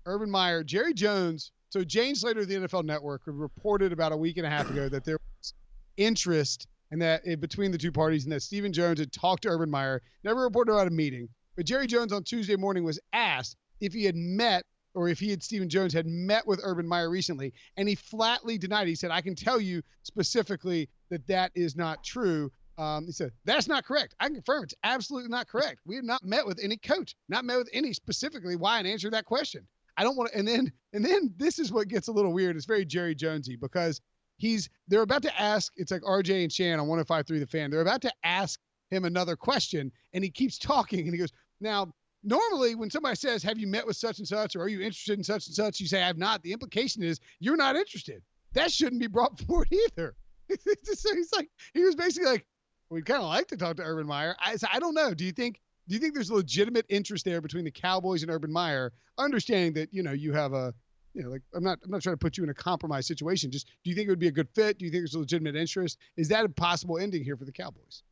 Urban Meyer, Jerry Jones. So Jane Slater of the NFL Network reported about a week and a half ago that there was interest and that between the two parties, and that Stephen Jones had talked to Urban Meyer, never reported about a meeting. But Jerry Jones on Tuesday morning was asked if he had met, or if Stephen Jones had met with Urban Meyer recently, and he flatly denied it. He said, I can tell you specifically that is not true. He said, that's not correct. I can confirm it's absolutely not correct. We have not met with any coach, not met with any specifically. Why? And answer that question. I don't want to. And then this is what gets a little weird. It's very Jerry Jonesy, because they're about to ask, it's like RJ and Shan on 105.3 The Fan. They're about to ask him another question, and he keeps talking, and he goes, now, normally when somebody says, have you met with such and such, or are you interested in such and such, you say, I have not. The implication is you're not interested. That shouldn't be brought forward either. So he was basically like, we'd kind of like to talk to Urban Meyer. I don't know. Do you think there's a legitimate interest there between the Cowboys and Urban Meyer, understanding that, you have like, I'm not trying to put you in a compromised situation. Just, do you think it would be a good fit? Do you think there's a legitimate interest? Is that a possible ending here for the Cowboys?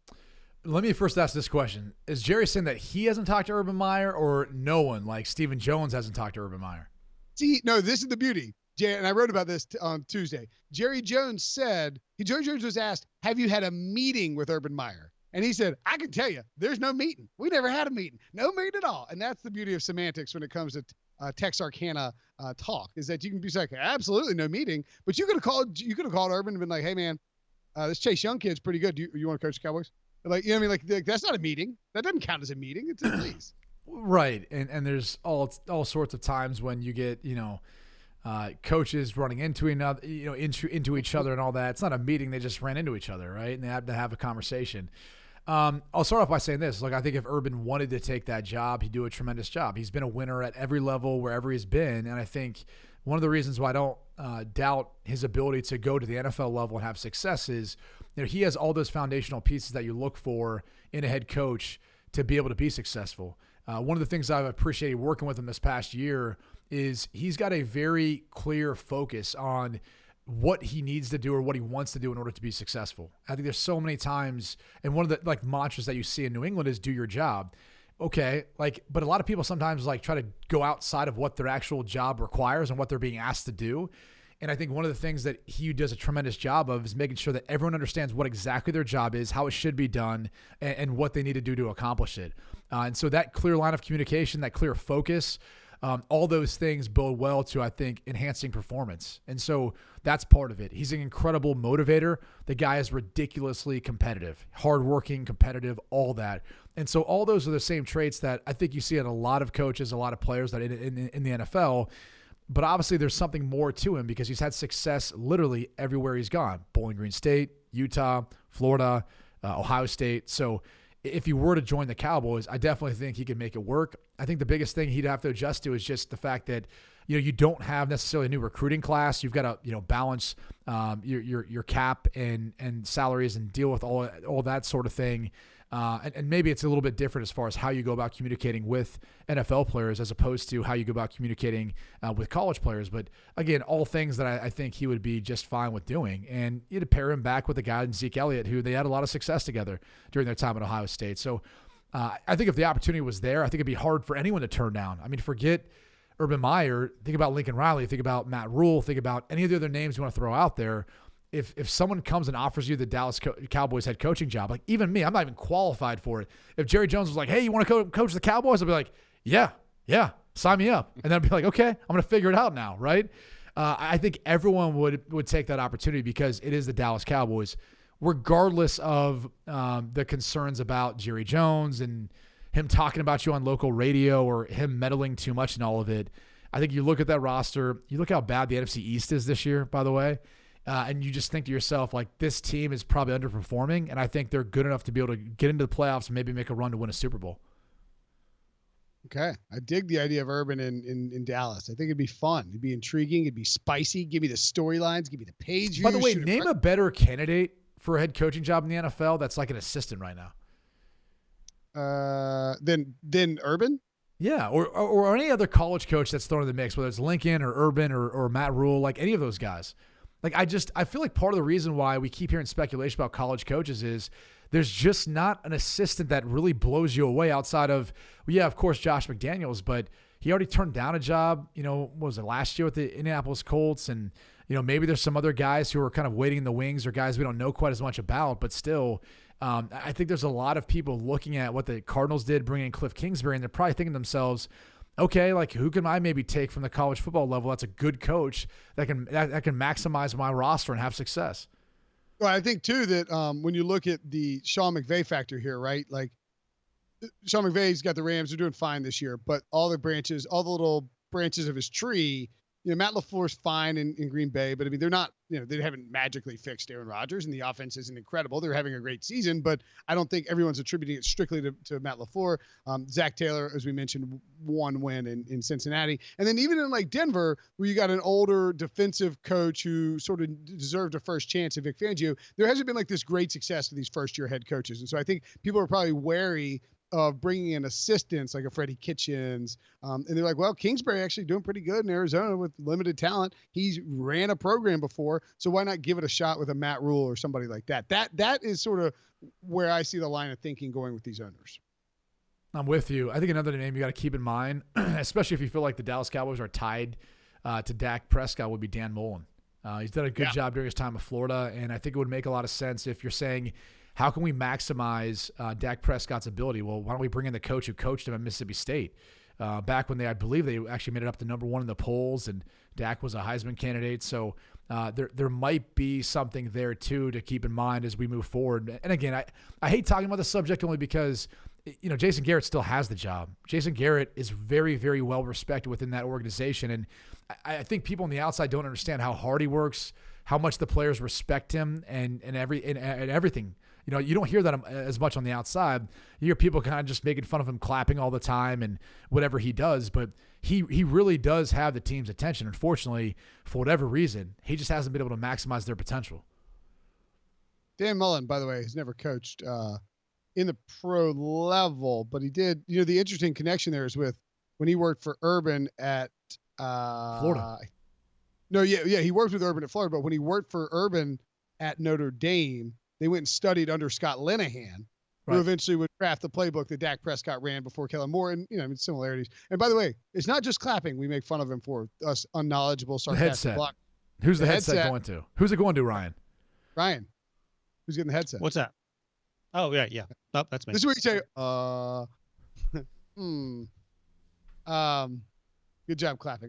Let me first ask this question. Is Jerry saying that he hasn't talked to Urban Meyer, or no one, like Stephen Jones, hasn't talked to Urban Meyer? See, no, this is the beauty. And I wrote about this on Tuesday. Jerry Jones was asked, have you had a meeting with Urban Meyer? And he said, I can tell you, there's no meeting. We never had a meeting. No meeting at all. And that's the beauty of semantics when it comes to Texarkana talk, is that you can be like, absolutely no meeting. But you could have called Urban and been like, hey, man, this Chase Young kid's pretty good. Do you want to coach the Cowboys? Like, you know what I mean? Like, that's not a meeting. That doesn't count as a meeting. It's a please. Right. And there's all sorts of times when you get, coaches running into another, into each other and all that. It's not a meeting. They just ran into each other, right? And they had to have a conversation. I'll start off by saying this. Like, I think if Urban wanted to take that job, he'd do a tremendous job. He's been a winner at every level, wherever he's been. And I think one of the reasons why I don't doubt his ability to go to the NFL level and have success is, he has all those foundational pieces that you look for in a head coach to be able to be successful. One of the things I've appreciated working with him this past year is he's got a very clear focus on what he needs to do or what he wants to do in order to be successful. I think there's so many times, and one of the mantras that you see in New England is do your job. Okay, but a lot of people sometimes try to go outside of what their actual job requires and what they're being asked to do. And I think one of the things that he does a tremendous job of is making sure that everyone understands what exactly their job is, how it should be done, and what they need to do to accomplish it. And so that clear line of communication, that clear focus, all those things bode well to, I think, enhancing performance. And so that's part of it. He's an incredible motivator. The guy is ridiculously competitive, hardworking, competitive, all that. And so all those are the same traits that I think you see in a lot of coaches, a lot of players that in the NFL. But obviously there's something more to him because he's had success literally everywhere he's gone. Bowling Green State, Utah, Florida, Ohio State. So if he were to join the Cowboys, I definitely think he could make it work. I think the biggest thing he'd have to adjust to is just the fact that, you don't have necessarily a new recruiting class. You've got to, balance your cap and salaries and deal with all that sort of thing. And maybe it's a little bit different as far as how you go about communicating with NFL players as opposed to how you go about communicating with college players. But again, all things that I think he would be just fine with doing. And you'd pair him back with a guy in Zeke Elliott, who they had a lot of success together during their time at Ohio State. So I think if the opportunity was there, I think it'd be hard for anyone to turn down. I mean, forget Urban Meyer. Think about Lincoln Riley. Think about Matt Rule. Think about any of the other names you want to throw out there. If someone comes and offers you the Dallas Cowboys head coaching job, like even me, I'm not even qualified for it. If Jerry Jones was like, hey, you want to coach the Cowboys? I'd be like, yeah, sign me up. And then I'd be like, okay, I'm going to figure it out now, right? I think everyone would take that opportunity because it is the Dallas Cowboys, regardless of the concerns about Jerry Jones and him talking about you on local radio or him meddling too much in all of it. I think you look at that roster, you look how bad the NFC East is this year, by the way, and you just think to yourself, like, this team is probably underperforming, and I think they're good enough to be able to get into the playoffs and maybe make a run to win a Super Bowl. Okay. I dig the idea of Urban in Dallas. I think it'd be fun. It'd be intriguing. It'd be spicy. Give me the storylines. Give me the page views. By the way, name a better candidate for a head coaching job in the NFL that's like an assistant right now. Then Urban? Yeah, or any other college coach that's thrown in the mix, whether it's Lincoln or Urban or Matt Rule, like any of those guys. Like I feel like part of the reason why we keep hearing speculation about college coaches is there's just not an assistant that really blows you away outside of, well, yeah, of course, Josh McDaniels, but he already turned down a job, what was it, last year with the Indianapolis Colts, and maybe there's some other guys who are kind of waiting in the wings or guys we don't know quite as much about, but still, I think there's a lot of people looking at what the Cardinals did, bringing in Cliff Kingsbury, and they're probably thinking to themselves, okay, like who can I maybe take from the college football level that's a good coach that can maximize my roster and have success. Well, I think too that when you look at the Sean McVay factor here, right? Like Sean McVay's got the Rams; they're doing fine this year, but all the little branches of his tree. Matt LaFleur's fine in Green Bay, but I mean, they're not, they haven't magically fixed Aaron Rodgers, and the offense isn't incredible. They're having a great season, but I don't think everyone's attributing it strictly to Matt LaFleur. Zach Taylor, as we mentioned, one win in Cincinnati. And then even in like Denver, where you got an older defensive coach who sort of deserved a first chance in Vic Fangio, there hasn't been like this great success to these first-year head coaches. And so I think people are probably wary of bringing in assistants like a Freddie Kitchens. And they're like, well, Kingsbury actually doing pretty good in Arizona with limited talent. He's ran a program before, so why not give it a shot with a Matt Rule or somebody like that? That is sort of where I see the line of thinking going with these owners. I'm with you. I think another name you got to keep in mind, especially if you feel like the Dallas Cowboys are tied to Dak Prescott, would be Dan Mullen. He's done a good job during his time in Florida, and I think it would make a lot of sense if you're saying, how can we maximize Dak Prescott's ability? Well, why don't we bring in the coach who coached him at Mississippi State back when I believe they actually made it up to number 1 in the polls, and Dak was a Heisman candidate. So there might be something there too to keep in mind as we move forward. And again, I hate talking about the subject only because Jason Garrett still has the job. Jason Garrett is very, very well respected within that organization, and I think people on the outside don't understand how hard he works, how much the players respect him, and everything. You don't hear that as much on the outside. You hear people kind of just making fun of him, clapping all the time and whatever he does. But he really does have the team's attention. Unfortunately, for whatever reason, he just hasn't been able to maximize their potential. Dan Mullen, by the way, has never coached in the pro level, but he did. The interesting connection there is with when he worked for Urban at Florida. No, yeah, he worked with Urban at Florida, but when he worked for Urban at Notre Dame, they went and studied under Scott Linehan, who eventually would craft the playbook that Dak Prescott ran before Kellen Moore, and similarities. And by the way, it's not just clapping we make fun of him for, us unknowledgeable, sarcastic block. Who's the headset going to? Who's it going to, Ryan? Ryan. Who's getting the headset? What's that? Oh, yeah. Oh, that's me. This is where you say, good job clapping.